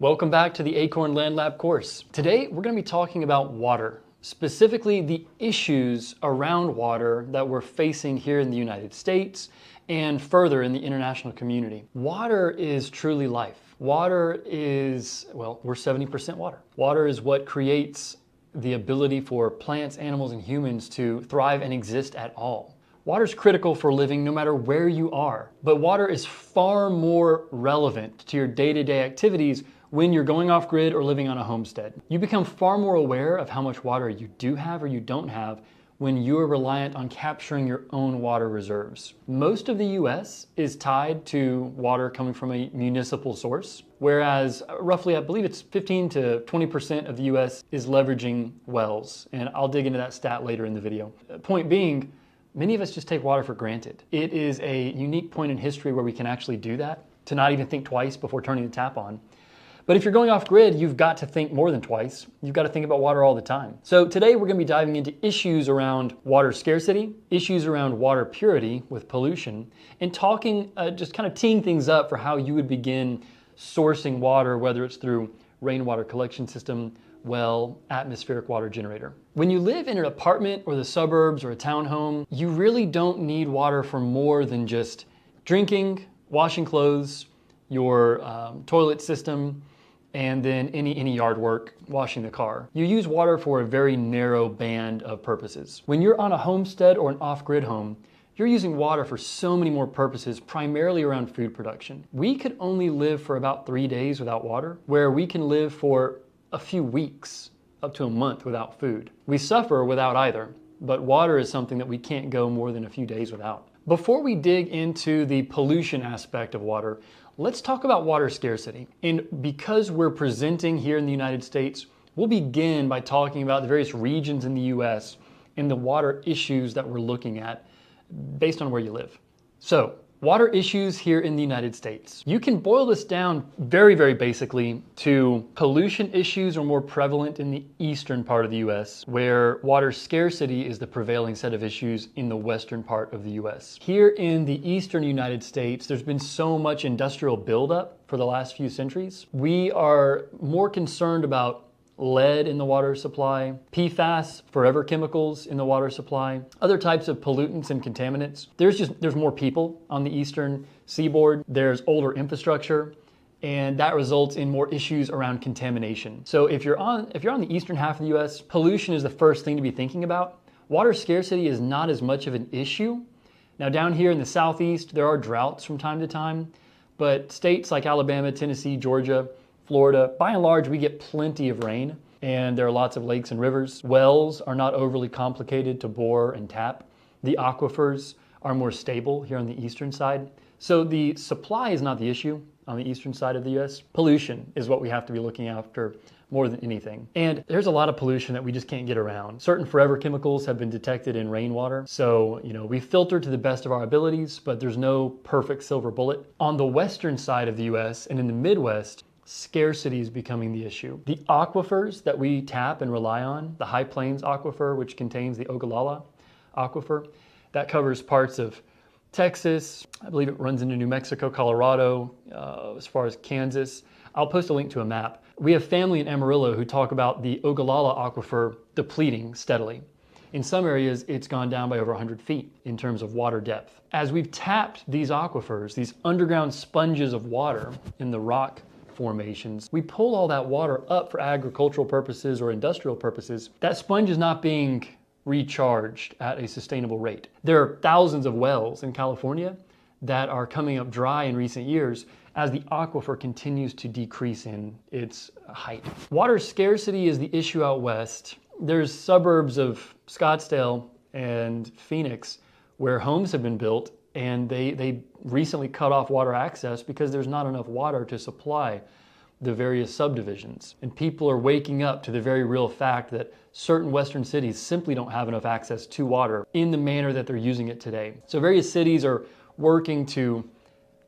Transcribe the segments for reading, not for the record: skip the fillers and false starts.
Welcome back to the Acorn Land Lab course. Today we're going to be talking about water, specifically the issues around water that we're facing here in the United States and further in the international community. Water is truly life. Water is, well, we're 70% water. Water is what creates the ability for plants, animals, and humans to thrive and exist at all. Water is critical for living no matter where you are, but water is far more relevant to your day-to-day activities when you're going off grid or living on a homestead. You become far more aware of how much water you do have or you don't have when you are reliant on capturing your own water reserves. Most of the US is tied to water coming from a municipal source, whereas roughly, I believe it's 15 to 20% of the US is leveraging wells, and I'll dig into that stat later in the video. Point being, many of us just take water for granted. It is a unique point in history where we can actually do that, to not even think twice before turning the tap on. But if you're going off grid, you've got to think more than twice. You've got to think about water all the time. So today we're going to be diving into issues around water scarcity, issues around water purity with pollution, and talking, just kind of teeing things up for how you would begin sourcing water, whether it's through rainwater collection system, well, atmospheric water generator. When you live in an apartment or the suburbs or a townhome, you really don't need water for more than just drinking, washing clothes, your toilet system, and then any yard work, washing the car. You use water for a very narrow band of purposes. When you're on a homestead or an off-grid home, you're using water for so many more purposes, primarily around food production. We could only live for about 3 days without water, where we can live for a few weeks, up to a month without food. We suffer without either, but water is something that we can't go more than a few days without. Before we dig into the pollution aspect of water, let's talk about water scarcity. And because we're presenting here in the United States, we'll begin by talking about the various regions in the US and the water issues that we're looking at based on where you live. So, water issues here in the United States. You can boil this down very, very basically to pollution issues are more prevalent in the eastern part of the US, where water scarcity is the prevailing set of issues in the western part of the US. Here in the eastern United States, there's been so much industrial buildup for the last few centuries. We are more concerned about lead in the water supply, PFAS, forever chemicals in the water supply, other types of pollutants and contaminants. There's more people on the eastern seaboard, there's older infrastructure, and that results in more issues around contamination. So if you're on the eastern half of the US, pollution is the first thing to be thinking about. Water scarcity is not as much of an issue. Now down here in the southeast, there are droughts from time to time, but states like Alabama, Tennessee, Georgia, Florida, by and large, we get plenty of rain, and there are lots of lakes and rivers. Wells are not overly complicated to bore and tap. The aquifers are more stable here on the eastern side. So the supply is not the issue on the eastern side of the US. Pollution is what we have to be looking after more than anything. And there's a lot of pollution that we just can't get around. Certain forever chemicals have been detected in rainwater. So, we filter to the best of our abilities, but there's no perfect silver bullet. On the western side of the US and in the Midwest, scarcity is becoming the issue. The aquifers that we tap and rely on, the High Plains Aquifer, which contains the Ogallala Aquifer, that covers parts of Texas. I believe it runs into New Mexico, Colorado, as far as Kansas. I'll post a link to a map. We have family in Amarillo who talk about the Ogallala Aquifer depleting steadily. In some areas, it's gone down by over 100 feet in terms of water depth. As we've tapped these aquifers, these underground sponges of water in the rock formations, we pull all that water up for agricultural purposes or industrial purposes. That sponge is not being recharged at a sustainable rate. There are thousands of wells in California that are coming up dry in recent years as the aquifer continues to decrease in its height. Water scarcity is the issue out west. There's suburbs of Scottsdale and Phoenix where homes have been built and they recently cut off water access because there's not enough water to supply the various subdivisions. And people are waking up to the very real fact that certain western cities simply don't have enough access to water in the manner that they're using it today. So various cities are working to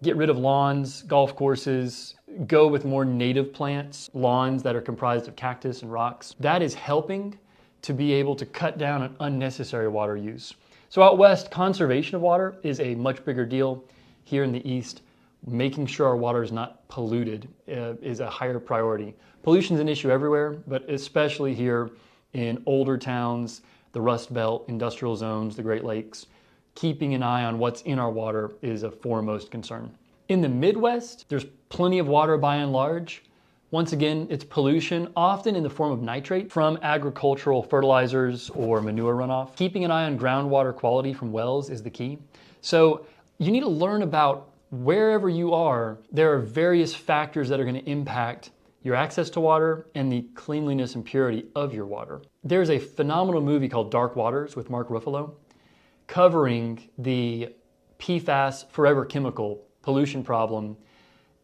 get rid of lawns, golf courses, go with more native plants, lawns that are comprised of cactus and rocks. That is helping to be able to cut down on unnecessary water use. So out west, conservation of water is a much bigger deal. Here in the east, making sure our water is not polluted is a higher priority. Pollution is an issue everywhere, but especially here in older towns, the Rust Belt, industrial zones, the Great Lakes. Keeping an eye on what's in our water is a foremost concern. In the Midwest, there's plenty of water by and large. Once again, it's pollution, often in the form of nitrate from agricultural fertilizers or manure runoff. Keeping an eye on groundwater quality from wells is the key. So you need to learn about wherever you are, there are various factors that are going to impact your access to water and the cleanliness and purity of your water. There's a phenomenal movie called Dark Waters with Mark Ruffalo covering the PFAS forever chemical pollution problem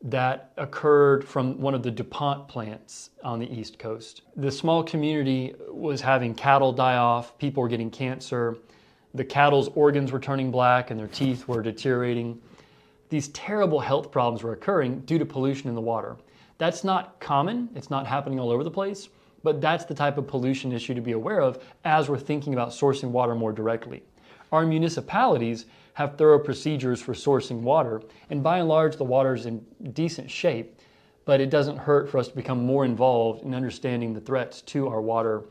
that occurred from one of the DuPont plants on the East Coast. The small community was having cattle die off, people were getting cancer, the cattle's organs were turning black and their teeth were deteriorating. These terrible health problems were occurring due to pollution in the water. That's not common, it's not happening all over the place, but that's the type of pollution issue to be aware of as we're thinking about sourcing water more directly. Our municipalities have thorough procedures for sourcing water, and by and large the water is in decent shape, but it doesn't hurt for us to become more involved in understanding the threats to our water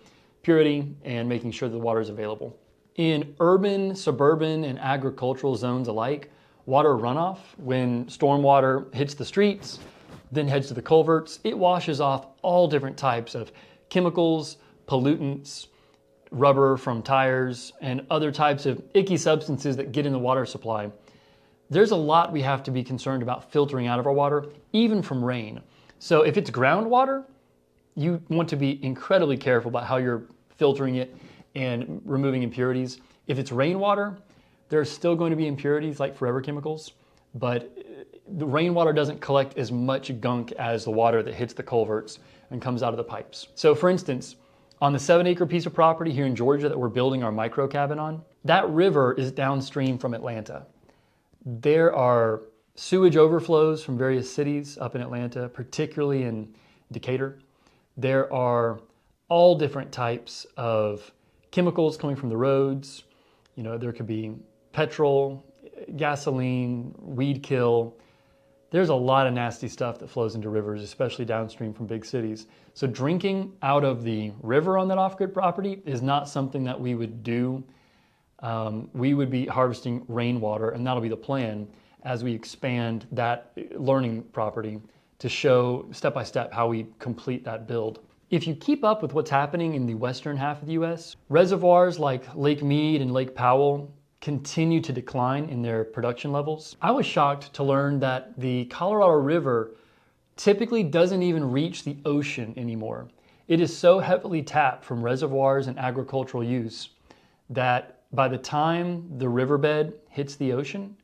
purity and making sure the water is available. In urban, suburban, and agricultural zones alike, water runoff, when stormwater hits the streets, then heads to the culverts, it washes off all different types of chemicals, pollutants, rubber from tires, and other types of icky substances that get in the water supply. There's a lot we have to be concerned about filtering out of our water, even from rain. So if it's groundwater, you want to be incredibly careful about how you're filtering it and removing impurities. If it's rainwater, there's still going to be impurities like forever chemicals, but the rainwater doesn't collect as much gunk as the water that hits the culverts and comes out of the pipes. So for instance, on the 7-acre piece of property here in Georgia that we're building our micro cabin on, that river is downstream from Atlanta. There are sewage overflows from various cities up in Atlanta, particularly in Decatur. There are all different types of chemicals coming from the roads. You know, there could be petrol, gasoline, weed kill. There's a lot of nasty stuff that flows into rivers, especially downstream from big cities. So drinking out of the river on that off-grid property is not something that we would do. We would be harvesting rainwater, and that'll be the plan as we expand that learning property to show step by step how we complete that build. If you keep up with what's happening in the western half of the US, reservoirs like Lake Mead and Lake Powell continue to decline in their production levels. I was shocked to learn that the Colorado River typically doesn't even reach the ocean anymore. It is so heavily tapped from reservoirs and agricultural use that by the time the riverbed hits the ocean,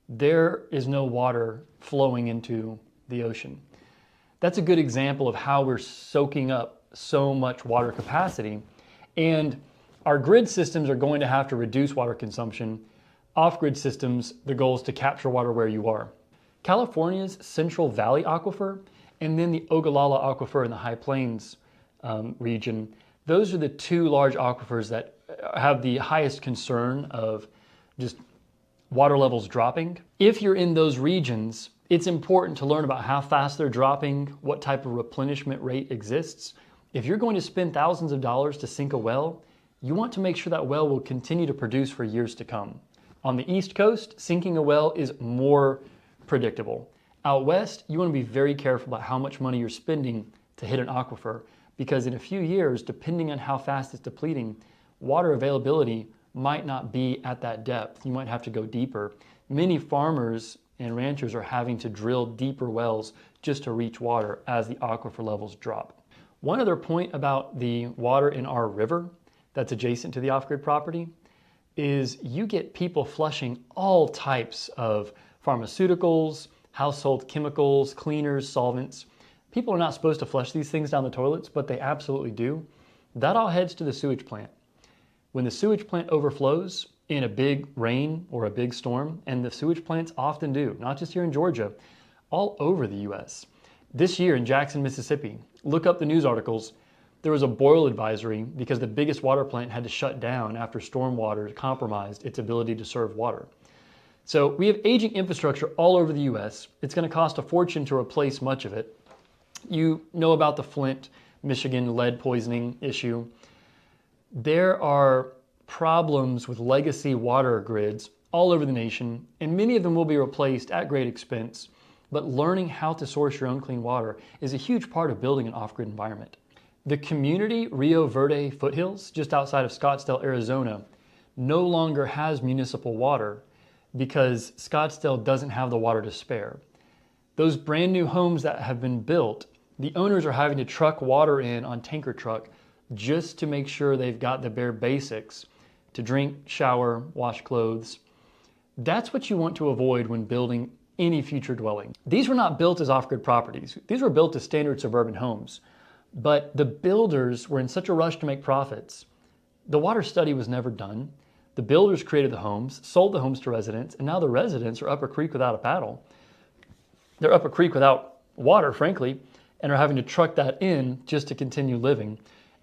there is no water flowing into the ocean. That's a good example of how we're soaking up so much water capacity, and our grid systems are going to have to reduce water consumption. Off-grid systems, the goal is to capture water where you are. California's Central Valley Aquifer and then the Ogallala Aquifer in the High Plains region, those are the two large aquifers that have the highest concern of just water levels dropping. If you're in those regions, it's important to learn about how fast they're dropping, what type of replenishment rate exists. If you're going to spend thousands of dollars to sink a well, you want to make sure that well will continue to produce for years to come. On the East Coast, sinking a well is more predictable. Out west, you want to be very careful about how much money you're spending to hit an aquifer, because in a few years, depending on how fast it's depleting, water availability might not be at that depth. You might have to go deeper. Many farmers and ranchers are having to drill deeper wells just to reach water as the aquifer levels drop. One other point about the water in our river that's adjacent to the off-grid property is you get people flushing all types of pharmaceuticals, household chemicals, cleaners, solvents. People are not supposed to flush these things down the toilets, but they absolutely do. That all heads to the sewage plant. When the sewage plant overflows in a big rain or a big storm, and the sewage plants often do, not just here in Georgia, all over the US. This year in Jackson, Mississippi, look up the news articles. There was a boil advisory because the biggest water plant had to shut down after stormwater compromised its ability to serve water. So we have aging infrastructure all over the US. It's going to cost a fortune to replace much of it. You know about the Flint, Michigan lead poisoning issue. There are problems with legacy water grids all over the nation, and many of them will be replaced at great expense. But learning how to source your own clean water is a huge part of building an off-grid environment. The community Rio Verde foothills, just outside of Scottsdale, Arizona, no longer has municipal water because Scottsdale doesn't have the water to spare. Those brand new homes that have been built, the owners are having to truck water in on tanker truck just to make sure they've got the bare basics to drink, shower, wash clothes. That's what you want to avoid when building any future dwelling. These were not built as off-grid properties. These were built as standard suburban homes. But the builders were in such a rush to make profits. The water study was never done. The builders created the homes, sold the homes to residents, and now the residents are up a creek without a paddle. They're up a creek without water, frankly, and are having to truck that in just to continue living.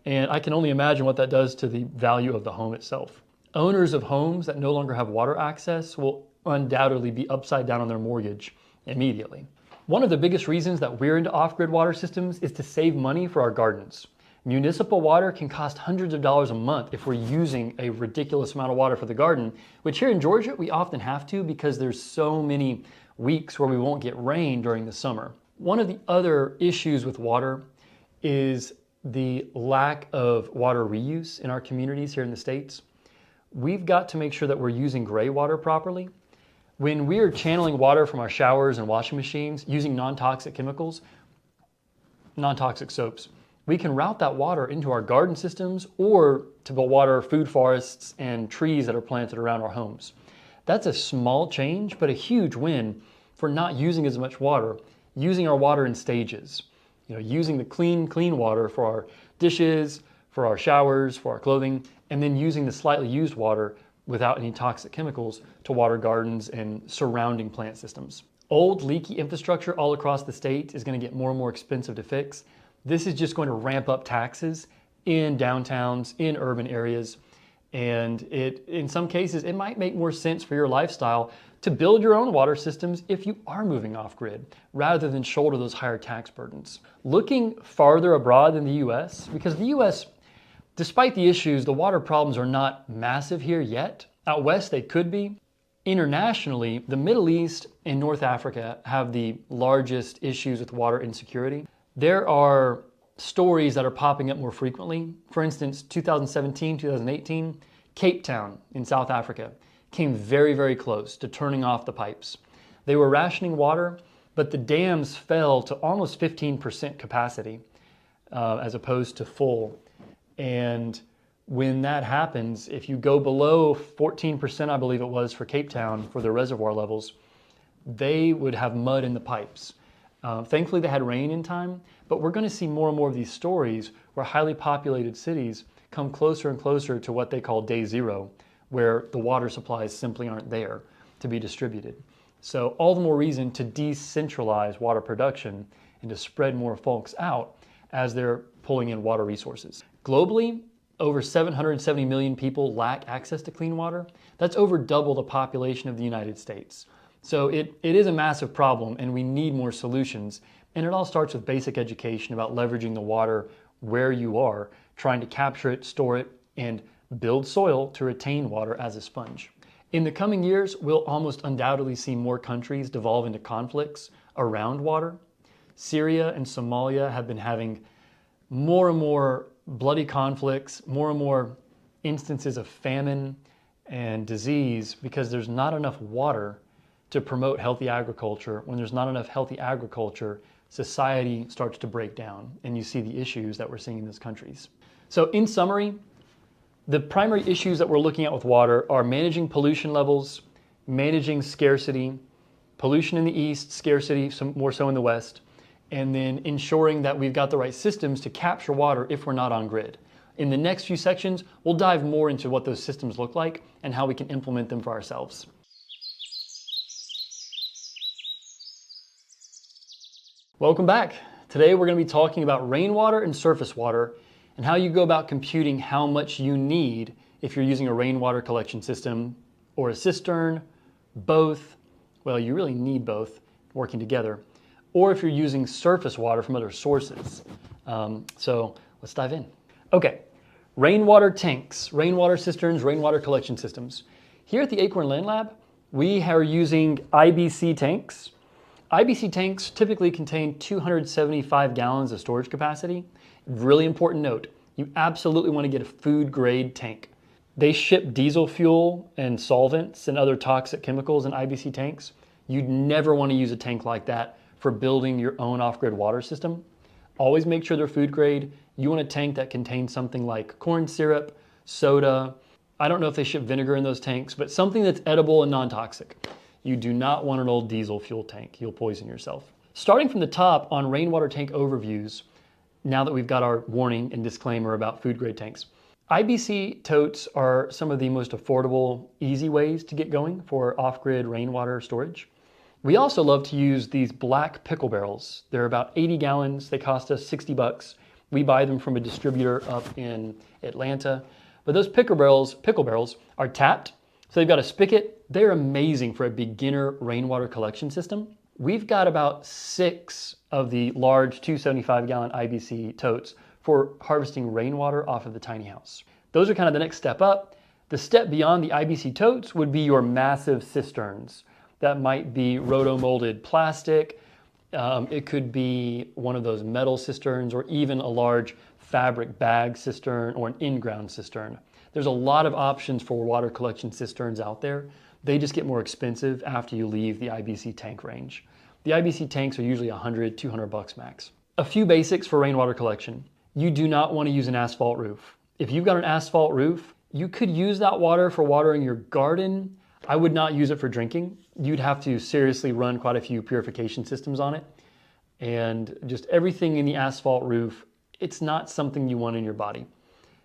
And I can only imagine what that does to the value of the home itself. Owners of homes that no longer have water access will undoubtedly be upside down on their mortgage immediately. One of the biggest reasons that we're into off-grid water systems is to save money for our gardens. Municipal water can cost hundreds of dollars a month if we're using a ridiculous amount of water for the garden, which here in Georgia we often have to because there's so many weeks where we won't get rain during the summer. One of the other issues with water is the lack of water reuse in our communities here in the States. We've got to make sure that we're using gray water properly. When we are channeling water from our showers and washing machines using non-toxic chemicals, non-toxic soaps, we can route that water into our garden systems or to water food forests and trees that are planted around our homes. That's a small change, but a huge win for not using as much water, using our water in stages. Using the clean water for our dishes, for our showers, for our clothing, and then using the slightly used water without any toxic chemicals to water gardens and surrounding plant systems. Old leaky infrastructure all across the state is going to get more and more expensive to fix. This is just going to ramp up taxes in downtowns, in urban areas, and in some cases, it might make more sense for your lifestyle to build your own water systems if you are moving off-grid, rather than shoulder those higher tax burdens. Looking farther abroad than the US, because the US, despite the issues, the water problems are not massive here yet. Out west, they could be. Internationally, the Middle East and North Africa have the largest issues with water insecurity. There are stories that are popping up more frequently. For instance, 2017, 2018, Cape Town in South Africa came very, very close to turning off the pipes. They were rationing water, but the dams fell to almost 15% capacity as opposed to full. And when that happens, if you go below 14%, I believe it was for Cape Town for their reservoir levels, they would have mud in the pipes. Thankfully, they had rain in time, but we're going to see more and more of these stories where highly populated cities come closer and closer to what they call day zero, where the water supplies simply aren't there to be distributed. So all the more reason to decentralize water production and to spread more folks out as they're pulling in water resources. Globally, over 770 million people lack access to clean water. That's over double the population of the United States. So it is a massive problem and we need more solutions. And it all starts with basic education about leveraging the water where you are, trying to capture it, store it, and build soil to retain water as a sponge. In the coming years, we'll almost undoubtedly see more countries devolve into conflicts around water. Syria and Somalia have been having more and more bloody conflicts, more and more instances of famine and disease because there's not enough water to promote healthy agriculture. When there's not enough healthy agriculture, society starts to break down and you see the issues that we're seeing in those countries. So in summary, the primary issues that we're looking at with water are managing pollution levels, managing scarcity, pollution in the east, scarcity more so in the west, and then ensuring that we've got the right systems to capture water if we're not on grid. In the next few sections, we'll dive more into what those systems look like and how we can implement them for ourselves. Welcome back. Today we're going to be talking about rainwater and surface water and how you go about computing how much you need if you're using a rainwater collection system or a cistern both, well, you really need both working together, or if you're using surface water from other sources. So let's dive in. Okay, rainwater tanks, rainwater cisterns, rainwater collection systems. Here at the Acorn Land Lab, we are using IBC tanks. IBC tanks typically contain 275 gallons of storage capacity. Really important note, you absolutely want to get a food grade tank. They ship diesel fuel and solvents and other toxic chemicals in IBC tanks. You'd never want to use a tank like that for building your own off-grid water system. Always make sure they're food grade. You want a tank that contains something like corn syrup, soda. I don't know if they ship vinegar in those tanks, but something that's edible and non-toxic. You do not want an old diesel fuel tank. You'll poison yourself. Starting from the top on rainwater tank overviews, now that we've got our warning and disclaimer about food grade tanks. IBC totes are some of the most affordable, easy ways to get going for off-grid rainwater storage. We also love to use these black pickle barrels. They're about 80 gallons. They cost us 60 bucks. We buy them from a distributor up in Atlanta. But those pickle barrels are tapped. So they've got a spigot. They're amazing for a beginner rainwater collection system. We've got about 6 of the large 275 gallon IBC totes for harvesting rainwater off of the tiny house. Those are kind of the next step up. The step beyond the IBC totes would be your massive cisterns. That might be roto-molded plastic. It could be one of those metal cisterns or even a large fabric bag cistern or an in-ground cistern. There's a lot of options for water collection cisterns out there. They just get more expensive after you leave the IBC tank range. The IBC tanks are usually 100, 200 bucks max. A few basics for rainwater collection. You do not want to use an asphalt roof. If you've got an asphalt roof, you could use that water for watering your garden. I would not use it for drinking. You'd have to seriously run quite a few purification systems on it. And just everything in the asphalt roof, it's not something you want in your body.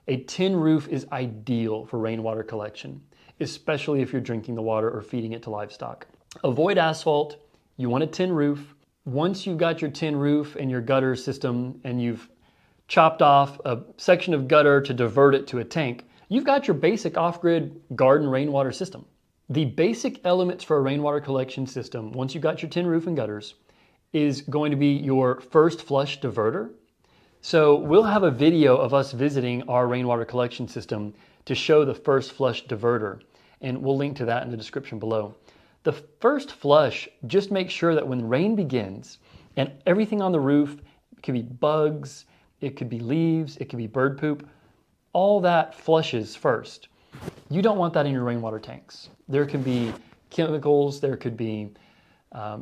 A tin roof is ideal for rainwater collection, especially if you're drinking the water or feeding it to livestock. Avoid asphalt. You want a tin roof. Once you've got your tin roof and your gutter system and you've chopped off a section of gutter to divert it to a tank, you've got your basic off-grid garden rainwater system. The basic elements for a rainwater collection system, once you've got your tin roof and gutters, is going to be your first flush diverter. So we'll have a video of us visiting our rainwater collection system to show the first flush diverter, and we'll link to that in the description below. The first flush, just make sure that when rain begins and everything on the roof, it could be bugs, it could be leaves, it could be bird poop, all that flushes first. You don't want that in your rainwater tanks. There can be chemicals, there could be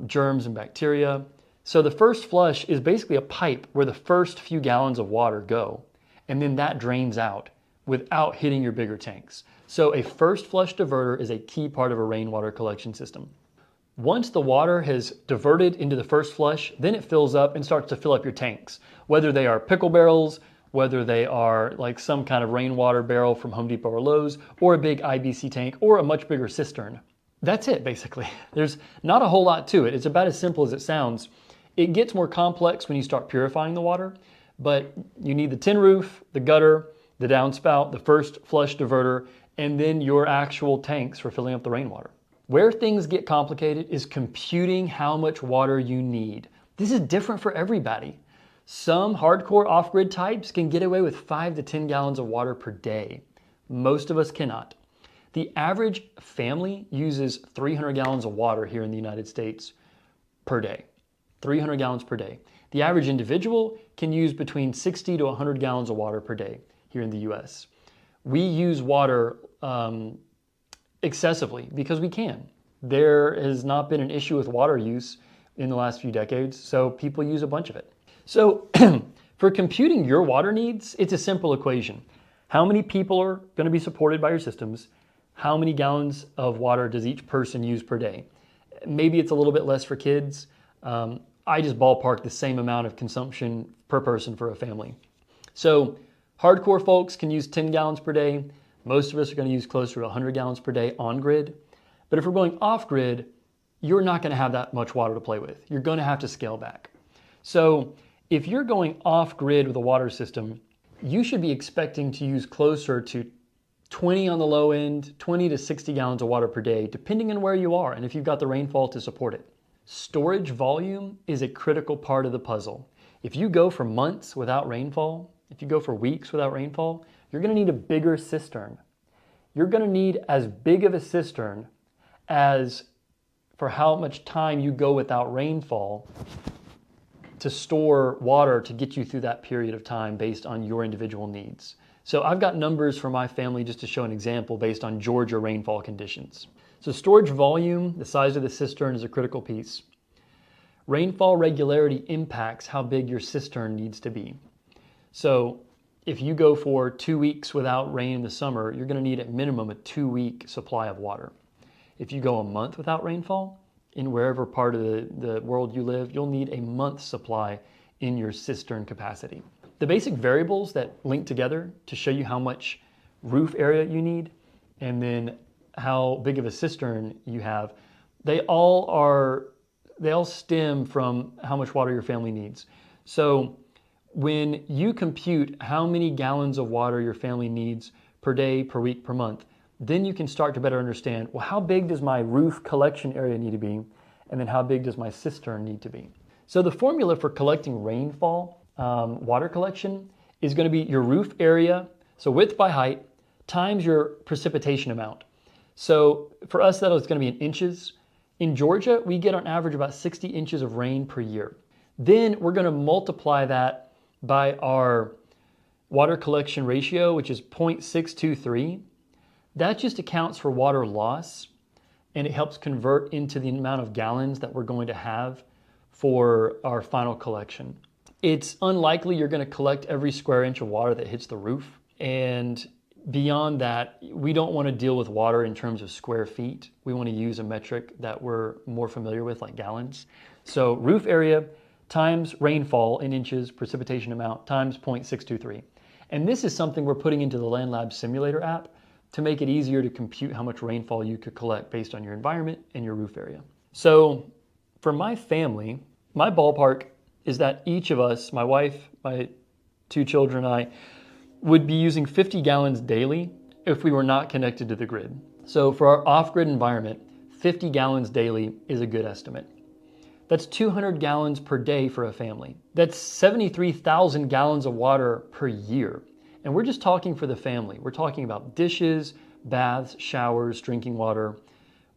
germs and bacteria. So the first flush is basically a pipe where the first few gallons of water go, and then that drains out without hitting your bigger tanks. So a first flush diverter is a key part of a rainwater collection system. Once the water has diverted into the first flush, then it fills up and starts to fill up your tanks, whether they are pickle barrels, whether they are like some kind of rainwater barrel from Home Depot or Lowe's, or a big IBC tank, or a much bigger cistern. That's it, basically. There's not a whole lot to it. It's about as simple as it sounds. It gets more complex when you start purifying the water, but you need the tin roof, the gutter, the downspout, the first flush diverter, and then your actual tanks for filling up the rainwater. Where things get complicated is computing how much water you need. This is different for everybody. Some hardcore off-grid types can get away with 5 to 10 gallons of water per day. Most of us cannot. The average family uses 300 gallons of water here in the United States per day. 300 gallons per day. The average individual can use between 60 to 100 gallons of water per day here in the US. We use water excessively because we can. There has not been an issue with water use in the last few decades, so people use a bunch of it. So for computing your water needs, it's a simple equation. How many people are going to be supported by your systems? How many gallons of water does each person use per day? Maybe it's a little bit less for kids. I just ballpark the same amount of consumption per person for a family. So hardcore folks can use 10 gallons per day. Most of us are going to use closer to 100 gallons per day on grid. But if we're going off grid, you're not going to have that much water to play with. You're going to have to scale back. So if you're going off grid with a water system, you should be expecting to use closer to 20 on the low end, 20 to 60 gallons of water per day, depending on where you are and if you've got the rainfall to support it. Storage volume is a critical part of the puzzle. If you go for months without rainfall, if you go for weeks without rainfall, you're going to need a bigger cistern. You're going to need as big of a cistern as for how much time you go without rainfall to store water to get you through that period of time based on your individual needs. So I've got numbers for my family just to show an example based on Georgia rainfall conditions. So storage volume, the size of the cistern, is a critical piece. Rainfall regularity impacts how big your cistern needs to be. So if you go for 2 weeks without rain in the summer, you're going to need at minimum a 2-week supply of water. If you go a month without rainfall, in wherever part of the world you live, you'll need a month's supply in your cistern capacity. The basic variables that link together to show you how much roof area you need and then how big of a cistern you have, they all stem from how much water your family needs. So when you compute how many gallons of water your family needs per day, per week, per month, then you can start to better understand, well, how big does my roof collection area need to be? And then how big does my cistern need to be? So the formula for collecting rainfall water collection is going to be your roof area, so width by height, times your precipitation amount. So for us, that is going to be in inches. In Georgia, we get on average about 60 inches of rain per year. Then we're going to multiply that by our water collection ratio, which is 0.623. That just accounts for water loss, and it helps convert into the amount of gallons that we're going to have for our final collection. It's unlikely you're going to collect every square inch of water that hits the roof. And beyond that, we don't want to deal with water in terms of square feet. We want to use a metric that we're more familiar with, like gallons. So roof area times rainfall in inches, precipitation amount, times 0.623. And this is something we're putting into the LandLab simulator app to make it easier to compute how much rainfall you could collect based on your environment and your roof area. So for my family, my ballpark is that each of us, my wife, my 2 children, and I, would be using 50 gallons daily if we were not connected to the grid. So for our off-grid environment, 50 gallons daily is a good estimate. That's 200 gallons per day for a family. That's 73,000 gallons of water per year. And we're just talking for the family. We're talking about dishes, baths, showers, drinking water.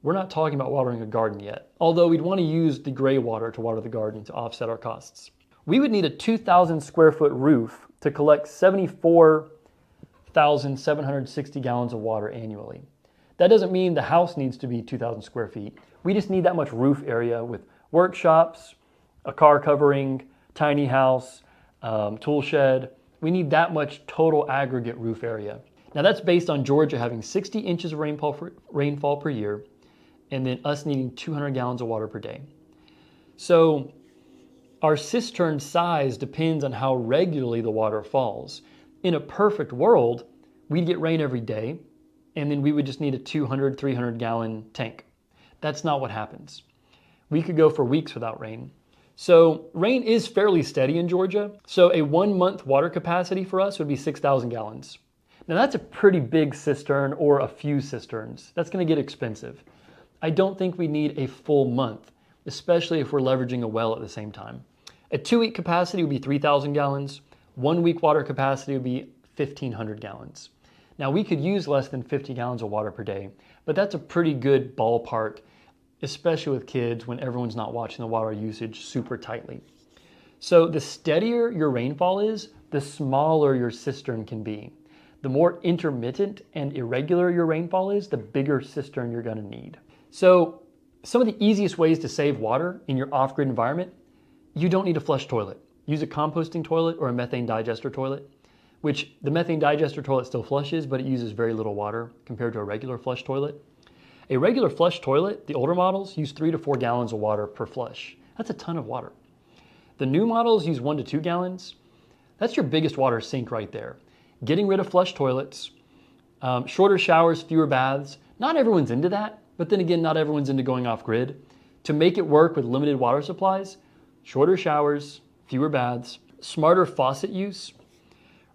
We're not talking about watering a garden yet, although we'd want to use the gray water to water the garden to offset our costs. We would need a 2,000 square foot roof to collect 74,760 gallons of water annually. That doesn't mean the house needs to be 2,000 square feet. We just need that much roof area with workshops, a car covering, tiny house, tool shed. We need that much total aggregate roof area. Now that's based on Georgia having 60 inches of rainfall per year, and then us needing 200 gallons of water per day. So our cistern size depends on how regularly the water falls. In a perfect world, we'd get rain every day, and then we would just need a 200, 300 gallon tank. That's not what happens. We could go for weeks without rain. So rain is fairly steady in Georgia. So a 1 month water capacity for us would be 6,000 gallons. Now that's a pretty big cistern or a few cisterns. That's going to get expensive. I don't think we need a full month, especially if we're leveraging a well at the same time. A 2-week capacity would be 3,000 gallons. 1 week water capacity would be 1,500 gallons. Now we could use less than 50 gallons of water per day, but that's a pretty good ballpark, especially with kids when everyone's not watching the water usage super tightly. So the steadier your rainfall is, the smaller your cistern can be. The more intermittent and irregular your rainfall is, the bigger cistern you're going to need. So some of the easiest ways to save water in your off-grid environment: you don't need a flush toilet. Use a composting toilet or a methane digester toilet, which the methane digester toilet still flushes, but it uses very little water compared to a regular flush toilet. A regular flush toilet, the older models, use 3 to 4 gallons of water per flush. That's a ton of water. The new models use 1 to 2 gallons. That's your biggest water sink right there. Getting rid of flush toilets, shorter showers, fewer baths. Not everyone's into that, but then again, not everyone's into going off grid. To make it work with limited water supplies, shorter showers, fewer baths, smarter faucet use,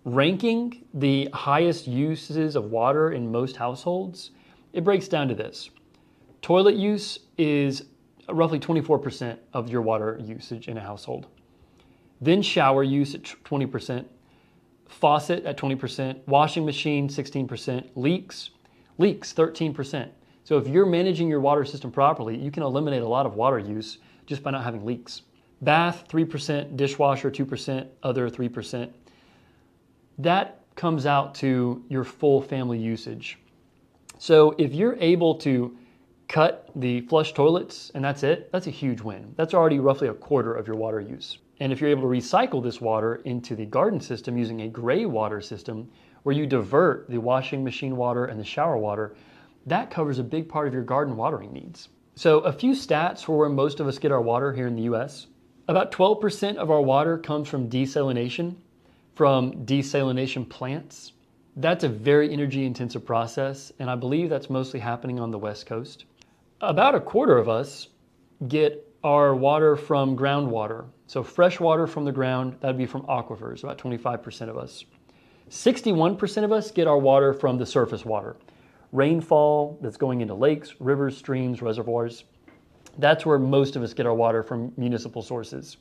Ranking the highest uses of water in most households, it breaks down to this. Toilet use is roughly 24% of your water usage in a household. Then shower use at 20%, faucet at 20%, washing machine 16%, leaks 13%. So if you're managing your water system properly, you can eliminate a lot of water use just by not having leaks. Bath 3%, dishwasher 2%, other 3%. That comes out to your full family usage. So if you're able to cut the flush toilets and that's it, that's a huge win. That's already roughly a quarter of your water use. And if you're able to recycle this water into the garden system using a gray water system where you divert the washing machine water and the shower water, that covers a big part of your garden watering needs. So a few stats for where most of us get our water here in the US. About 12% of our water comes from desalination plants. That's a very energy intensive process, and I believe that's mostly happening on the West Coast. About a quarter of us get our water from groundwater. So fresh water from the ground, that'd be from aquifers, about 25% of us. 61% of us get our water from the surface water. Rainfall that's going into lakes, rivers, streams, reservoirs. That's where most of us get our water from municipal sources.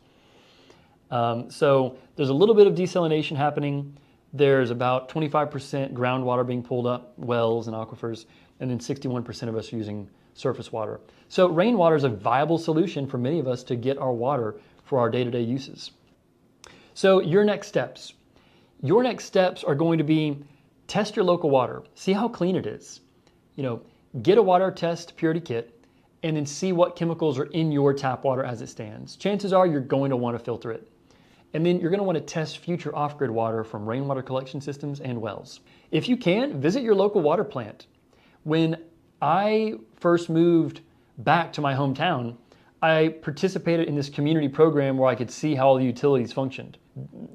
So there's a little bit of desalination happening. There's about 25% groundwater being pulled up, wells and aquifers, and then 61% of us are using surface water. So rainwater is a viable solution for many of us to get our water for our day-to-day uses. So your next steps. Your next steps are going to be test your local water. See how clean it is. Get a water test purity kit and then see what chemicals are in your tap water as it stands. Chances are you're going to want to filter it. And then you're going to want to test future off-grid water from rainwater collection systems and wells. If you can, visit your local water plant. When I first moved back to my hometown, I participated in this community program where I could see how all the utilities functioned.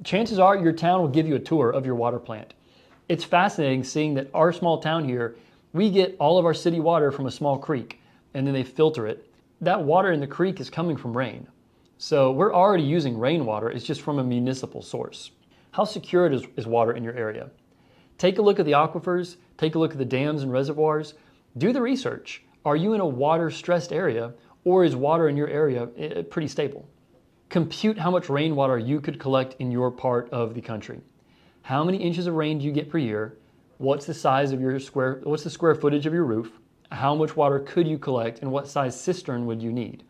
Chances are your town will give you a tour of your water plant. It's fascinating seeing that our small town here, we get all of our city water from a small creek, and then they filter it. That water in the creek is coming from rain. So we're already using rainwater, it's just from a municipal source. How secure is water in your area? Take a look at the aquifers, take a look at the dams and reservoirs. Do the research. Are you in a water-stressed area, or is water in your area pretty stable? Compute how much rainwater you could collect in your part of the country. How many inches of rain do you get per year? What's the size of what's the square footage of your roof? How much water could you collect, and what size cistern would you need?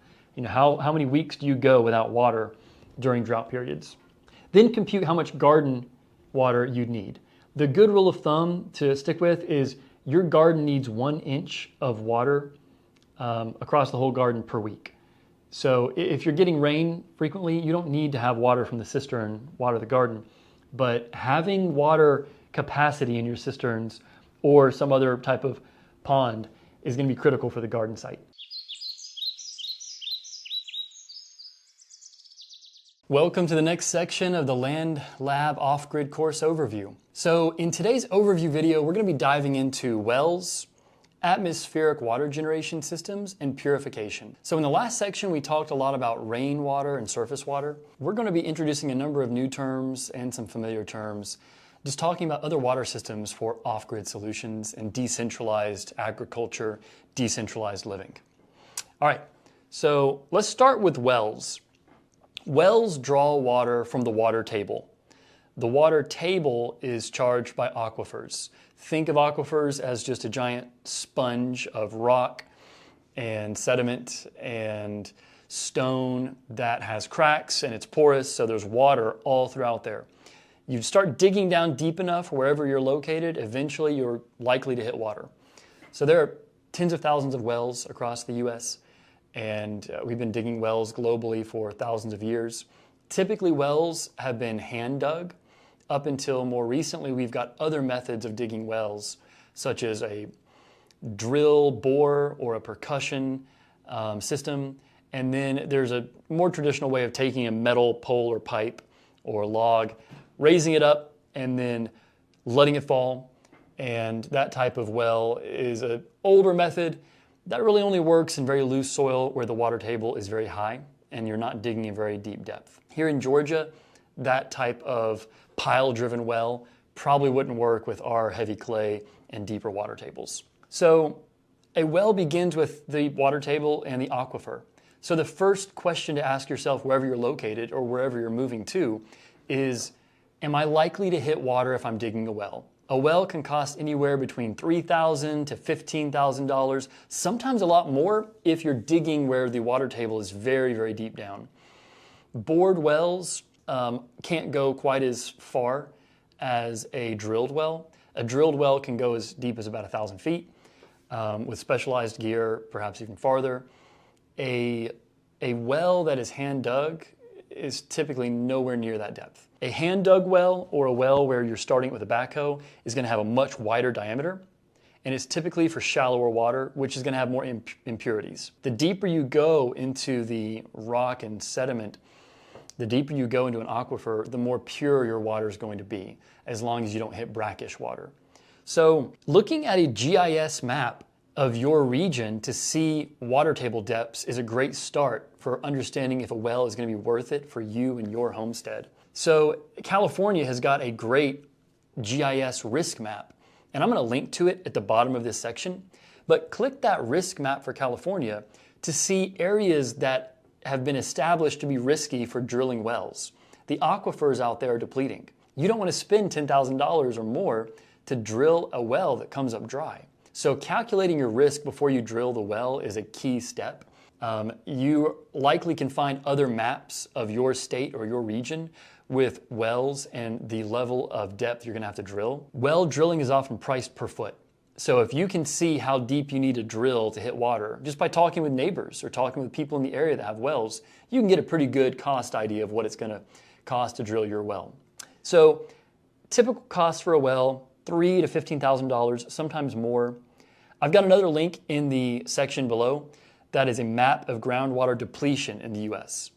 How many weeks do you go without water during drought periods? Then compute how much garden water you'd need. The good rule of thumb to stick with is your garden needs 1 inch of water across the whole garden per week. So if you're getting rain frequently, you don't need to have water from the cistern water the garden. But having water capacity in your cisterns or some other type of pond is going to be critical for the garden site. Welcome to the next section of the Land Lab Off-Grid course overview. So in today's overview video, we're going to be diving into wells, atmospheric water generation systems, and purification. So in the last section, we talked a lot about rainwater and surface water. We're going to be introducing a number of new terms and some familiar terms, just talking about other water systems for off-grid solutions and decentralized agriculture, decentralized living. All right, so let's start with wells. Wells draw water from the water table. The water table is charged by aquifers. Think of aquifers as just a giant sponge of rock and sediment and stone that has cracks and it's porous, so there's water all throughout there. You start digging down deep enough wherever you're located, eventually you're likely to hit water. So there are tens of thousands of wells across the US, and we've been digging wells globally for thousands of years. Typically, wells have been hand dug. Up until more recently, we've got other methods of digging wells, such as a drill bore or a percussion system. And then there's a more traditional way of taking a metal pole or pipe or log, raising it up, and then letting it fall. And that type of well is an older method that really only works in very loose soil where the water table is very high and you're not digging a very deep depth. Here in Georgia, that type of pile-driven well probably wouldn't work with our heavy clay and deeper water tables. So a well begins with the water table and the aquifer. So the first question to ask yourself wherever you're located or wherever you're moving to is, am I likely to hit water if I'm digging a well? A well can cost anywhere between $3,000 to $15,000, sometimes a lot more if you're digging where the water table is very, very deep down. Bored wells can't go quite as far as a drilled well. A drilled well can go as deep as about 1,000 feet with specialized gear, perhaps even farther. A well that is hand dug is typically nowhere near that depth. A hand dug well or a well where you're starting with a backhoe is going to have a much wider diameter, and it's typically for shallower water, which is going to have more impurities. The deeper you go into the rock and sediment, the deeper you go into an aquifer, the more pure your water is going to be, as long as you don't hit brackish water. So looking at a GIS map of your region to see water table depths is a great start for understanding if a well is going to be worth it for you and your homestead. So California has got a great GIS risk map, and I'm going to link to it at the bottom of this section, but click that risk map for California to see areas that have been established to be risky for drilling wells. The aquifers out there are depleting. You don't want to spend $10,000 or more to drill a well that comes up dry. So calculating your risk before you drill the well is a key step. You likely can find other maps of your state or your region with wells and the level of depth you're going to have to drill. Well drilling is often priced per foot. So if you can see how deep you need to drill to hit water, just by talking with neighbors or talking with people in the area that have wells, you can get a pretty good cost idea of what it's going to cost to drill your well. So typical cost for a well, $3,000 to $15,000, sometimes more. I've got another link in the section below that is a map of groundwater depletion in the US.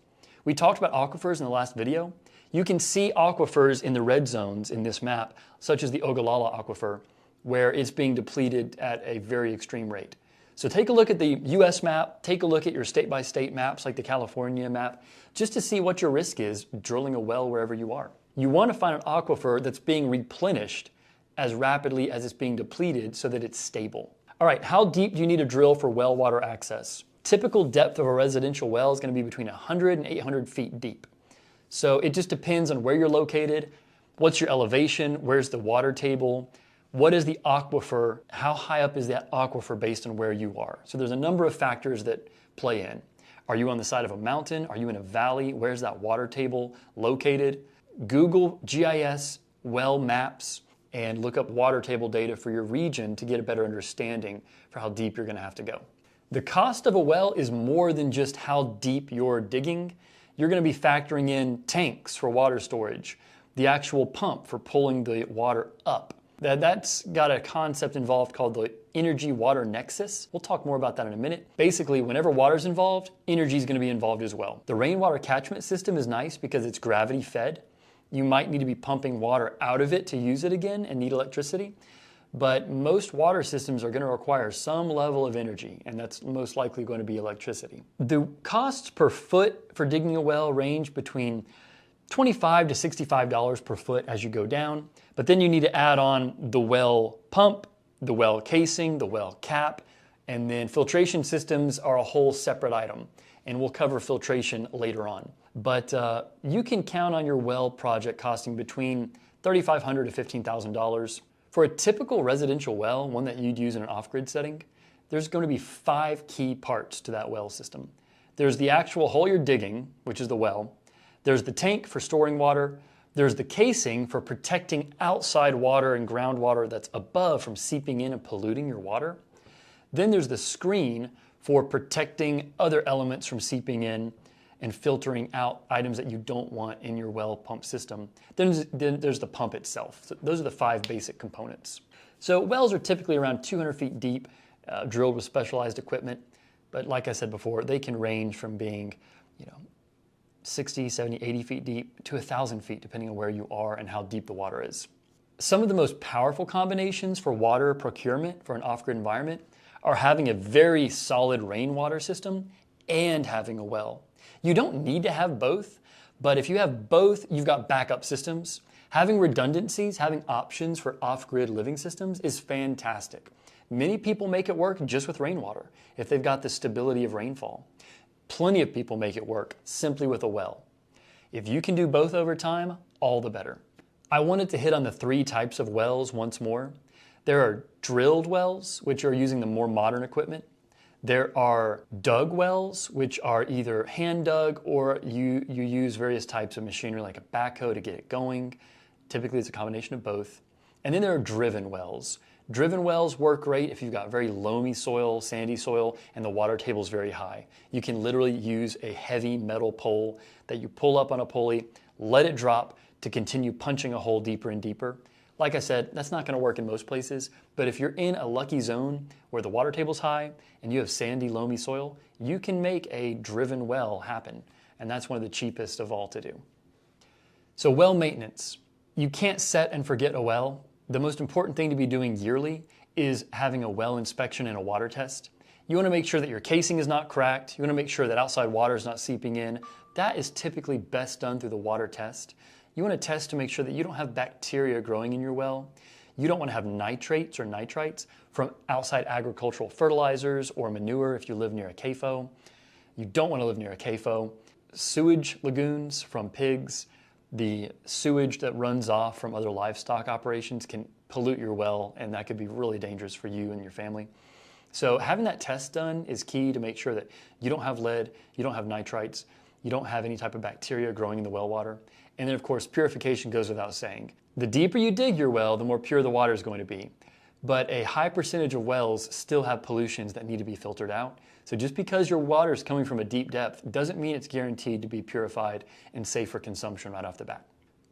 We talked about aquifers in the last video. You can see aquifers in the red zones in this map, such as the Ogallala Aquifer, where it's being depleted at a very extreme rate. So take a look at the US map, take a look at your state-by-state maps like the California map, just to see what your risk is drilling a well wherever you are. You want to find an aquifer that's being replenished as rapidly as it's being depleted so that it's stable. All right, how deep do you need to drill for well water access? Typical depth of a residential well is going to be between 100 and 800 feet deep. So it just depends on where you're located, what's your elevation, where's the water table, what is the aquifer, how high up is that aquifer based on where you are. So there's a number of factors that play in. Are you on the side of a mountain? Are you in a valley? Where's that water table located? Google GIS well maps and look up water table data for your region to get a better understanding for how deep you're going to have to go. The cost of a well is more than just how deep you're digging. You're going to be factoring in tanks for water storage, the actual pump for pulling the water up. That's got a concept involved called the energy-water nexus. We'll talk more about that in a minute. Basically, whenever water's involved, energy is going to be involved as well. The rainwater catchment system is nice because it's gravity fed. You might need to be pumping water out of it to use it again and need electricity. But most water systems are going to require some level of energy, and that's most likely going to be electricity. The costs per foot for digging a well range between $25 to $65 per foot as you go down, but then you need to add on the well pump, the well casing, the well cap, and then filtration systems are a whole separate item, and we'll cover filtration later on. But you can count on your well project costing between $3,500 to $15,000. For a typical residential well, one that you'd use in an off-grid setting, there's going to be 5 key parts to that well system. There's the actual hole you're digging, which is the well. There's the tank for storing water. There's the casing for protecting outside water and groundwater that's above from seeping in and polluting your water. Then there's the screen for protecting other elements from seeping in and filtering out items that you don't want in your well pump system. Then there's the pump itself. So those are the 5 basic components. So wells are typically around 200 feet deep, drilled with specialized equipment. But like I said before, they can range from being, 60, 70, 80 feet deep to 1,000 feet, depending on where you are and how deep the water is. Some of the most powerful combinations for water procurement for an off-grid environment are having a very solid rainwater system and having a well. You don't need to have both, But if you have both, you've got backup systems. Having redundancies, having options for off-grid living systems is fantastic. Many people make it work just with rainwater if they've got the stability of rainfall. Plenty of people make it work simply with a well. If you can do both over time, all the better. I wanted to hit on the 3 types of wells once more. There are drilled wells, which are using the more modern equipment. There are dug wells, which are either hand dug or you use various types of machinery like a backhoe to get it going. Typically it's a combination of both. And then there are driven wells. Driven wells work great if you've got very loamy soil, sandy soil, and the water table is very high. You can literally use a heavy metal pole that you pull up on a pulley, let it drop to continue punching a hole deeper and deeper. Like I said, that's not going to work in most places, but if you're in a lucky zone where the water table's high and you have sandy, loamy soil, you can make a driven well happen, and that's one of the cheapest of all to do. So well maintenance. You can't set and forget a well. The most important thing to be doing yearly is having a well inspection and a water test. You want to make sure that your casing is not cracked. You want to make sure that outside water is not seeping in. That is typically best done through the water test. You want to test to make sure that you don't have bacteria growing in your well. You don't want to have nitrates or nitrites from outside agricultural fertilizers or manure if you live near a CAFO. You don't want to live near a CAFO. Sewage lagoons from pigs, the sewage that runs off from other livestock operations can pollute your well, and that could be really dangerous for you and your family. So having that test done is key to make sure that you don't have lead, you don't have nitrites, you don't have any type of bacteria growing in the well water. And then of course, purification goes without saying. The deeper you dig your well, the more pure the water is going to be. But a high percentage of wells still have pollutions that need to be filtered out. So just because your water is coming from a deep depth doesn't mean it's guaranteed to be purified and safe for consumption right off the bat.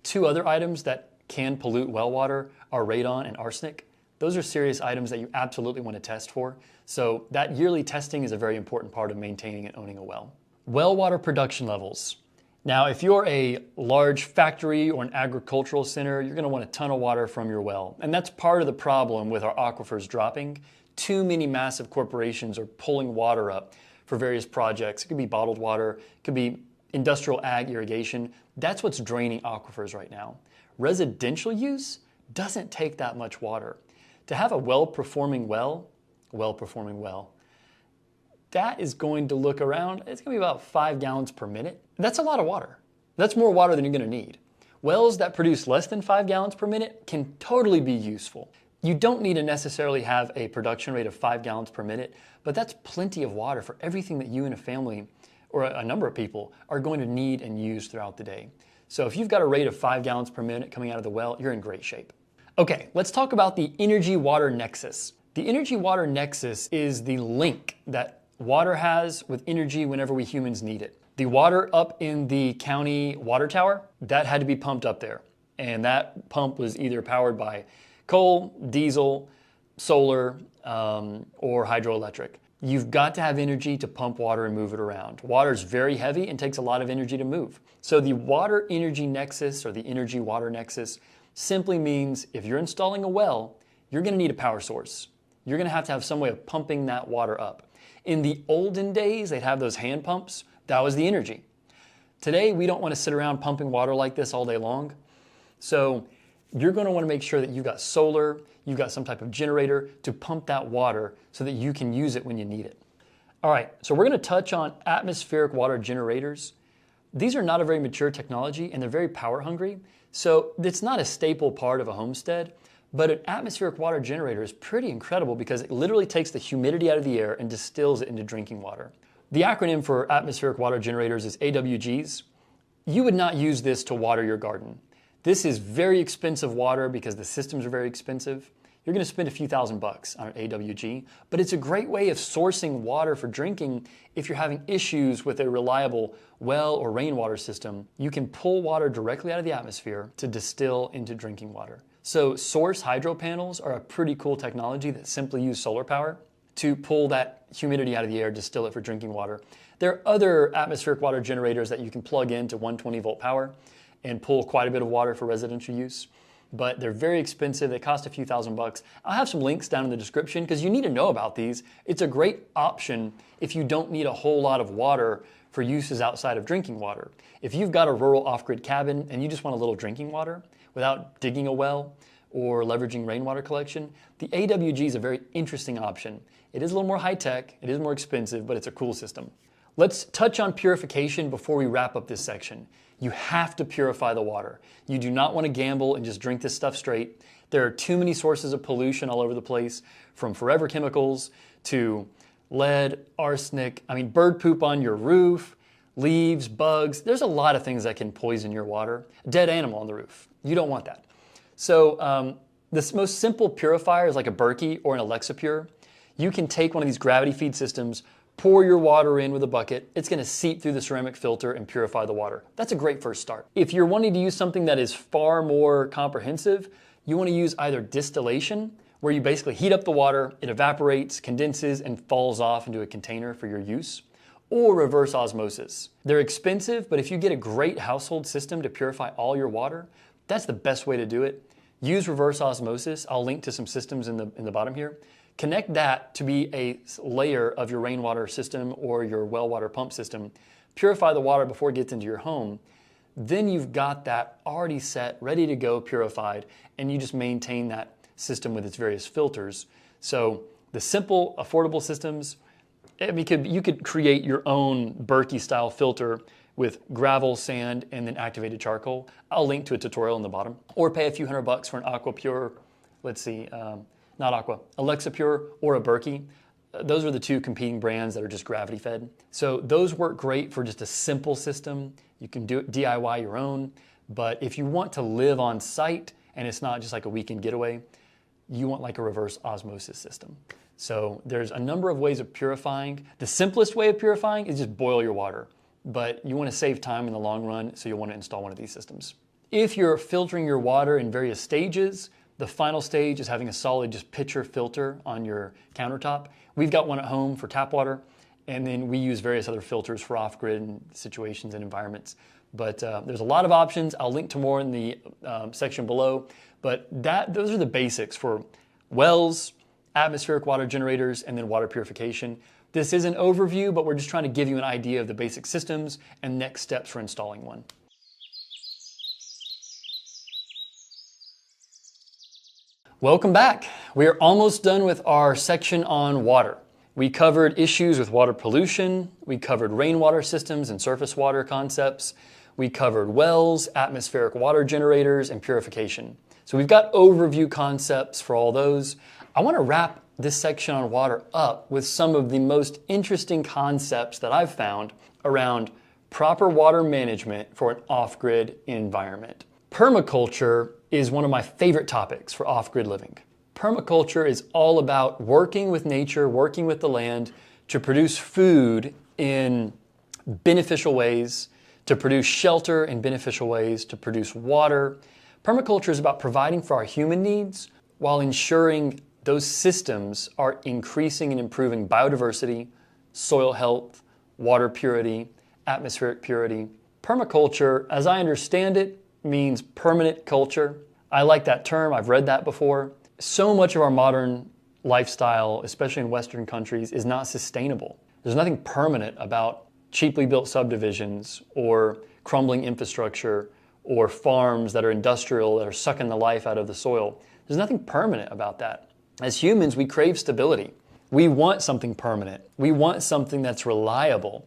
2 other items that can pollute well water are radon and arsenic. Those are serious items that you absolutely want to test for. So that yearly testing is a very important part of maintaining and owning a well. Well water production levels. Now, if you're a large factory or an agricultural center, you're going to want a ton of water from your well. And that's part of the problem with our aquifers dropping. Too many massive corporations are pulling water up for various projects. It could be bottled water, it could be industrial ag irrigation. That's what's draining aquifers right now. Residential use doesn't take that much water. To have a well-performing well, that is going to look around, it's going to be about 5 gallons per minute. That's a lot of water. That's more water than you're going to need. Wells that produce less than 5 gallons per minute can totally be useful. You don't need to necessarily have a production rate of 5 gallons per minute, but that's plenty of water for everything that you and a family or a number of people are going to need and use throughout the day. So if you've got a rate of 5 gallons per minute coming out of the well, you're in great shape. Okay, let's talk about the energy-water nexus. The energy-water nexus is the link that water has with energy whenever we humans need it. The water up in the county water tower, that had to be pumped up there. And that pump was either powered by coal, diesel, solar, or hydroelectric. You've got to have energy to pump water and move it around. Water is very heavy and takes a lot of energy to move. So the water energy nexus or the energy water nexus simply means if you're installing a well, you're going to need a power source. You're going to have some way of pumping that water up. In the olden days, they'd have those hand pumps. That was the energy. Today, we don't want to sit around pumping water like this all day long. So you're going to want to make sure that you've got solar, you've got some type of generator to pump that water so that you can use it when you need it. All right, so we're going to touch on atmospheric water generators. These are not a very mature technology and they're very power hungry. So it's not a staple part of a homestead, but an atmospheric water generator is pretty incredible because it literally takes the humidity out of the air and distills it into drinking water. The acronym for atmospheric water generators is AWGs. You would not use this to water your garden. This is very expensive water because the systems are very expensive. You're going to spend a few $1,000s on an AWG, but it's a great way of sourcing water for drinking. If you're having issues with a reliable well or rainwater system, you can pull water directly out of the atmosphere to distill into drinking water. So source hydro panels are a pretty cool technology that simply use solar power to pull that humidity out of the air, distill it for drinking water. There are other atmospheric water generators that you can plug into 120 volt power and pull quite a bit of water for residential use. but they're very expensive. They cost a few $1,000s. I'll have some links down in the description because you need to know about these. It's a great option if you don't need a whole lot of water for uses outside of drinking water. If you've got a rural off-grid cabin and you just want a little drinking water without digging a well or leveraging rainwater collection, the AWG is a very interesting option. It is a little more high-tech, it is more expensive, but it's a cool system. Let's touch on purification before we wrap up this section. You have to purify the water. You do not want to gamble and just drink this stuff straight. There are too many sources of pollution all over the place, from forever chemicals to lead, arsenic, bird poop on your roof, leaves, bugs. There's a lot of things that can poison your water. A dead animal on the roof. You don't want that. So this most simple purifier is like a Berkey or an Alexapure. You can take one of these gravity feed systems, pour your water in with a bucket. It's going to seep through the ceramic filter and purify the water. That's a great first start. If you're wanting to use something that is far more comprehensive, you want to use either distillation, where you basically heat up the water, it evaporates, condenses, and falls off into a container for your use, or reverse osmosis. They're expensive, but if you get a great household system to purify all your water, that's the best way to do it. Use reverse osmosis. I'll link to some systems in the bottom here. Connect that to be a layer of your rainwater system or your well water pump system. Purify the water before it gets into your home. Then you've got that already set, ready to go, purified, and you just maintain that system with its various filters. So the simple, affordable systems, you could create your own Berkey style filter with gravel, sand, and then activated charcoal. I'll link to a tutorial in the bottom. Or pay a few $100 for an Aquapure, Alexapure or a Berkey. Those are the two competing brands that are just gravity fed. So those work great for just a simple system. You can do it DIY your own, but if you want to live on site and it's not just like a weekend getaway, you want like a reverse osmosis system. So there's a number of ways of purifying. The simplest way of purifying is just boil your water, but you want to save time in the long run, so you'll want to install one of these systems. If you're filtering your water in various stages, the final stage is having a solid just pitcher filter on your countertop. We've got one at home for tap water, and then we use various other filters for off-grid situations and environments. But there's a lot of options. I'll link to more in the section below. But those are the basics for wells, atmospheric water generators, and then water purification. This is an overview, but we're just trying to give you an idea of the basic systems and next steps for installing one. Welcome back. We are almost done with our section on water. We covered issues with water pollution. We covered rainwater systems and surface water concepts. We covered wells, atmospheric water generators, and purification. So we've got overview concepts for all those. I want to wrap this section on water up with some of the most interesting concepts that I've found around proper water management for an off-grid environment. Permaculture is one of my favorite topics for off-grid living. Permaculture is all about working with nature, working with the land to produce food in beneficial ways, to produce shelter in beneficial ways, to produce water. Permaculture is about providing for our human needs while ensuring those systems are increasing and improving biodiversity, soil health, water purity, atmospheric purity. Permaculture, as I understand it, means permanent culture. I like that term. I've read that before. So much of our modern lifestyle, especially in Western countries, is not sustainable. There's nothing permanent about cheaply built subdivisions or crumbling infrastructure or farms that are industrial, that are sucking the life out of the soil. There's nothing permanent about that. As humans, we crave stability. We want something permanent. We want something that's reliable.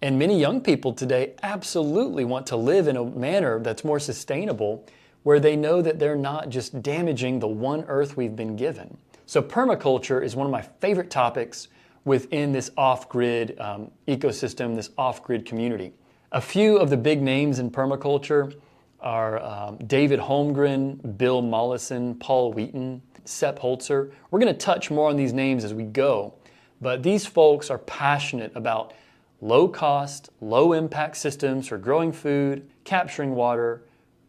And many young people today absolutely want to live in a manner that's more sustainable, where they know that they're not just damaging the one earth we've been given. So permaculture is one of my favorite topics within this off-grid ecosystem, this off-grid community. A few of the big names in permaculture are David Holmgren, Bill Mollison, Paul Wheaton, Sepp Holzer. We're going to touch more on these names as we go, but these folks are passionate about low-cost, low-impact systems for growing food, capturing water,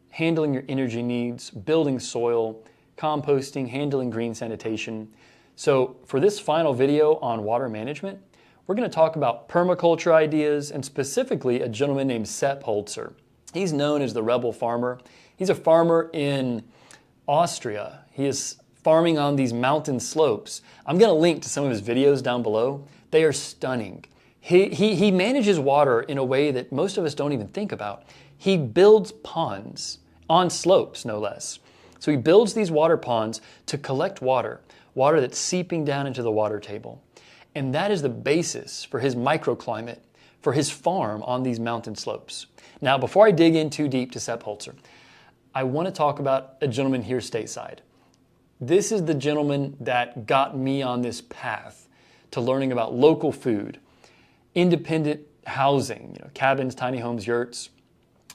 handling your energy needs, building soil, composting, handling green sanitation. So for this final video on water management, we're going to talk about permaculture ideas and specifically a gentleman named Sepp Holzer. He's known as the Rebel Farmer. He's a farmer in Austria. He is farming on these mountain slopes. I'm going to link to some of his videos down below. They are stunning. He manages water in a way that most of us don't even think about. He builds ponds on slopes, no less. So he builds these water ponds to collect water that's seeping down into the water table. And that is the basis for his microclimate, for his farm on these mountain slopes. Now, before I dig in too deep to Sepp Holzer, I want to talk about a gentleman here stateside. This is the gentleman that got me on this path to learning about local food, independent housing, cabins, tiny homes, yurts,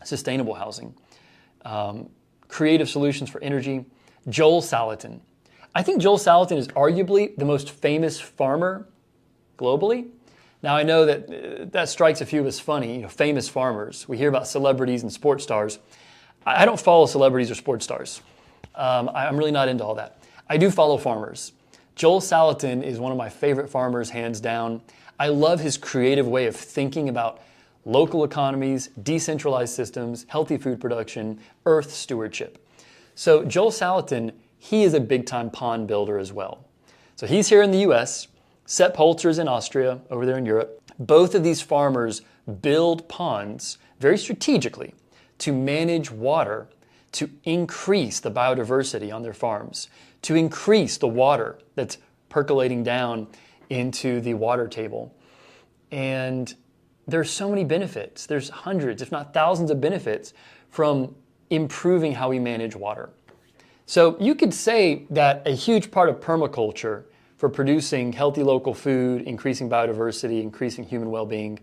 sustainable housing, creative solutions for energy. Joel Salatin. I think Joel Salatin is arguably the most famous farmer globally. Now I know that strikes a few of us funny, famous farmers. We hear about celebrities and sports stars. I don't follow celebrities or sports stars. I'm really not into all that. I do follow farmers. Joel Salatin is one of my favorite farmers, hands down. I love his creative way of thinking about local economies, decentralized systems, healthy food production, earth stewardship. So Joel Salatin, he is a big-time pond builder as well. So he's here in the US, Sepp Holzer is in Austria, over there in Europe. Both of these farmers build ponds very strategically to manage water, to increase the biodiversity on their farms, to increase the water that's percolating down into the water table. And there's so many benefits. There's hundreds, if not thousands of benefits from improving how we manage water. So you could say that a huge part of permaculture for producing healthy local food, increasing biodiversity, increasing human well-being,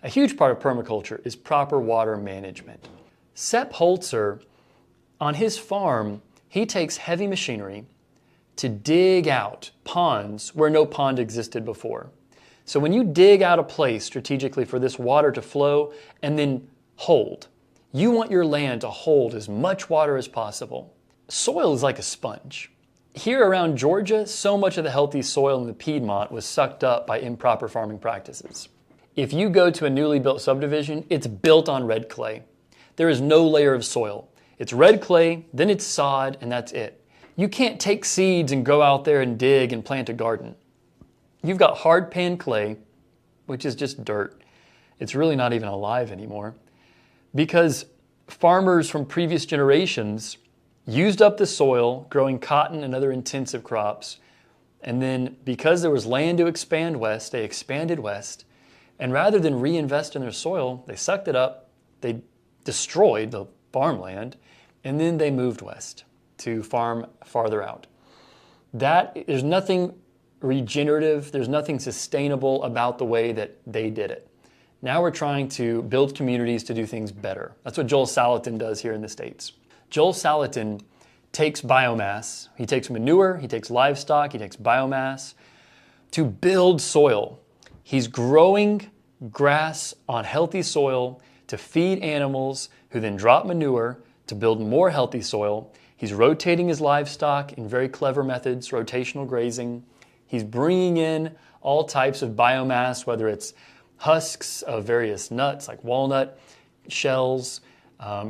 a huge part of permaculture is proper water management. Sepp Holzer, on his farm, he takes heavy machinery to dig out ponds where no pond existed before. So when you dig out a place strategically for this water to flow and then hold, you want your land to hold as much water as possible. Soil is like a sponge. Here around Georgia, so much of the healthy soil in the Piedmont was sucked up by improper farming practices. If you go to a newly built subdivision, it's built on red clay. There is no layer of soil. It's red clay, then it's sod, and that's it. You can't take seeds and go out there and dig and plant a garden. You've got hard pan clay, which is just dirt. It's really not even alive anymore, because farmers from previous generations used up the soil, growing cotton and other intensive crops, and then because there was land to expand west, they expanded west, and rather than reinvest in their soil, they sucked it up, they destroyed the farmland, and then they moved west to farm farther out. There's nothing regenerative, there's nothing sustainable about the way that they did it. Now we're trying to build communities to do things better. That's what Joel Salatin does here in the States. Joel Salatin takes biomass, he takes manure, he takes livestock, he takes biomass to build soil. He's growing grass on healthy soil to feed animals who then drop manure to build more healthy soil. He's rotating his livestock in very clever methods, rotational grazing. He's bringing in all types of biomass, whether it's husks of various nuts like walnut, shells,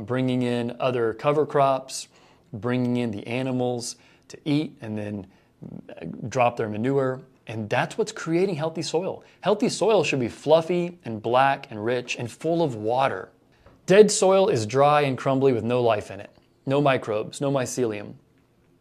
bringing in other cover crops, bringing in the animals to eat and then drop their manure. And that's what's creating healthy soil. Healthy soil should be fluffy and black and rich and full of water. Dead soil is dry and crumbly with no life in it, no microbes, no mycelium.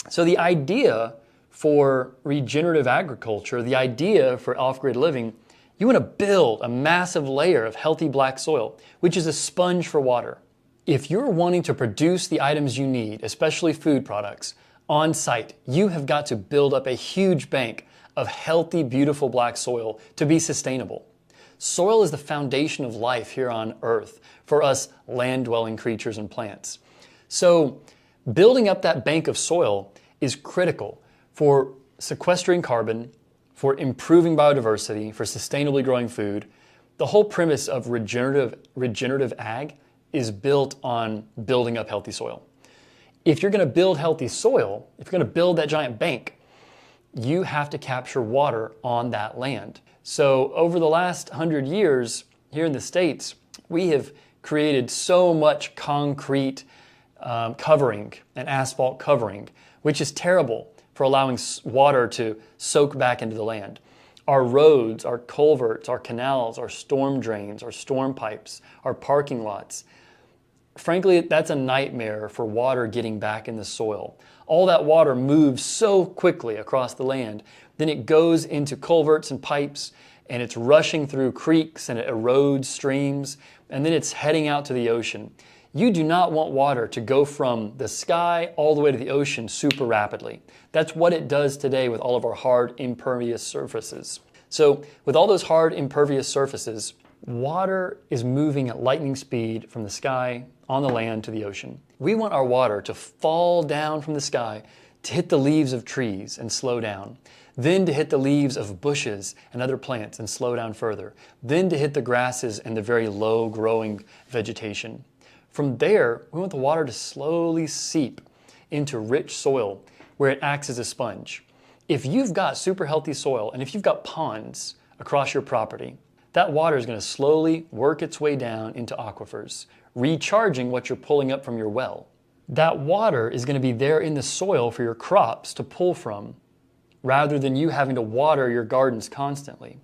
So the idea for regenerative agriculture, the idea for off-grid living, you want to build a massive layer of healthy black soil, which is a sponge for water. If you're wanting to produce the items you need, especially food products, on site, you have got to build up a huge bank of healthy, beautiful black soil to be sustainable. Soil is the foundation of life here on Earth for us land-dwelling creatures and plants. So building up that bank of soil is critical for sequestering carbon, for improving biodiversity, for sustainably growing food. The whole premise of regenerative ag is built on building up healthy soil. If you're going to build healthy soil, if you're going to build that giant bank, you have to capture water on that land. So over the last 100 years here in the States, we have created so much concrete covering, an asphalt covering, which is terrible for allowing water to soak back into the land. Our roads, our culverts, our canals, our storm drains, our storm pipes, our parking lots. Frankly, that's a nightmare for water getting back in the soil. All that water moves so quickly across the land, then it goes into culverts and pipes, and it's rushing through creeks, and it erodes streams, and then it's heading out to the ocean. You do not want water to go from the sky all the way to the ocean super rapidly. That's what it does today with all of our hard, impervious surfaces. So with all those hard, impervious surfaces, water is moving at lightning speed from the sky, on the land, to the ocean. We want our water to fall down from the sky, to hit the leaves of trees and slow down, then to hit the leaves of bushes and other plants and slow down further, then to hit the grasses and the very low growing vegetation. From there, we want the water to slowly seep into rich soil where it acts as a sponge. If you've got super healthy soil and if you've got ponds across your property, that water is going to slowly work its way down into aquifers, recharging what you're pulling up from your well. That water is going to be there in the soil for your crops to pull from, rather than you having to water your gardens constantly.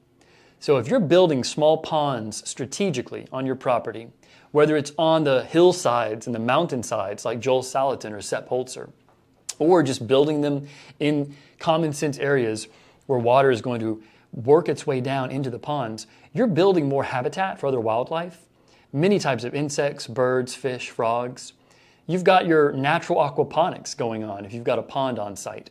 So if you're building small ponds strategically on your property, whether it's on the hillsides and the mountainsides like Joel Salatin or Sepp Holzer, or just building them in common sense areas where water is going to work its way down into the ponds, you're building more habitat for other wildlife, many types of insects, birds, fish, frogs. You've got your natural aquaponics going on if you've got a pond on site.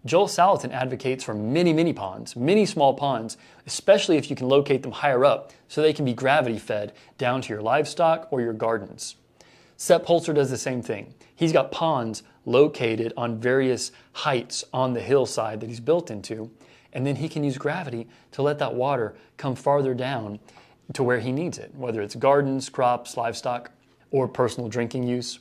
Joel Salatin advocates for many ponds, many small ponds, especially if you can locate them higher up so they can be gravity fed down to your livestock or your gardens. Sepp Holzer does the same thing. He's got ponds located on various heights on the hillside that he's built into, and then he can use gravity to let that water come farther down to where he needs it, whether it's gardens, crops, livestock, or personal drinking use.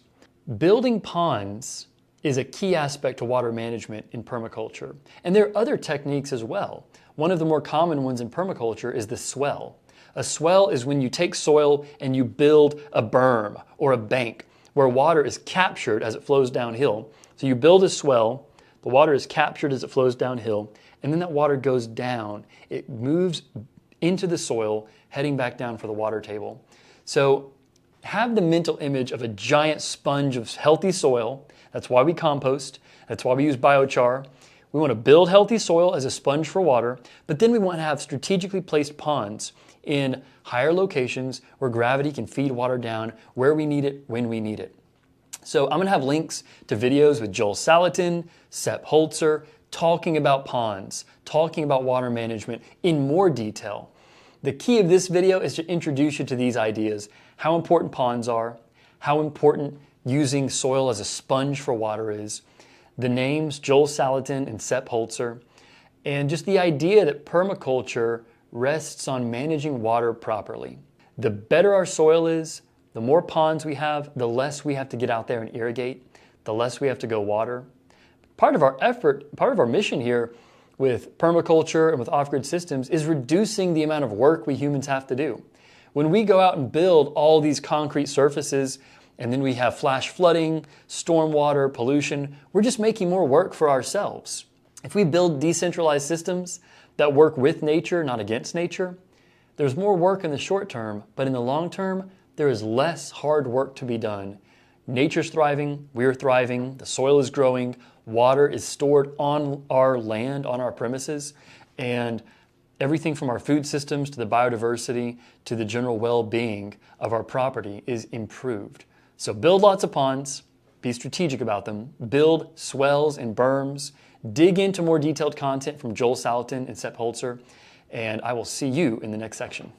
Building ponds is a key aspect to water management in permaculture. And there are other techniques as well. One of the more common ones in permaculture is the swell. A swell is when you take soil and you build a berm or a bank where water is captured as it flows downhill. So you build a swell, the water is captured as it flows downhill, and then that water goes down. It moves into the soil, heading back down for the water table. So have the mental image of a giant sponge of healthy soil. That's why we compost. That's why we use biochar. We want to build healthy soil as a sponge for water, but then we want to have strategically placed ponds in higher locations where gravity can feed water down where we need it, when we need it. So I'm going to have links to videos with Joel Salatin, Sepp Holzer, talking about ponds, talking about water management in more detail. The key of this video is to introduce you to these ideas, how important ponds are, how important using soil as a sponge for water is, the names Joel Salatin and Sepp Holzer, and just the idea that permaculture rests on managing water properly. The better our soil is, the more ponds we have, the less we have to get out there and irrigate, the less we have to go water. Part of our effort, part of our mission here with permaculture and with off-grid systems is reducing the amount of work we humans have to do. When we go out and build all these concrete surfaces and then we have flash flooding, stormwater, pollution, we're just making more work for ourselves. If we build decentralized systems that work with nature, not against nature, there's more work in the short term, but in the long term, there is less hard work to be done. Nature's thriving, we're thriving, the soil is growing, water is stored on our land, on our premises, and everything from our food systems to the biodiversity to the general well-being of our property is improved. So build lots of ponds, be strategic about them, build swells and berms, dig into more detailed content from Joel Salatin and Sepp Holzer, and I will see you in the next section.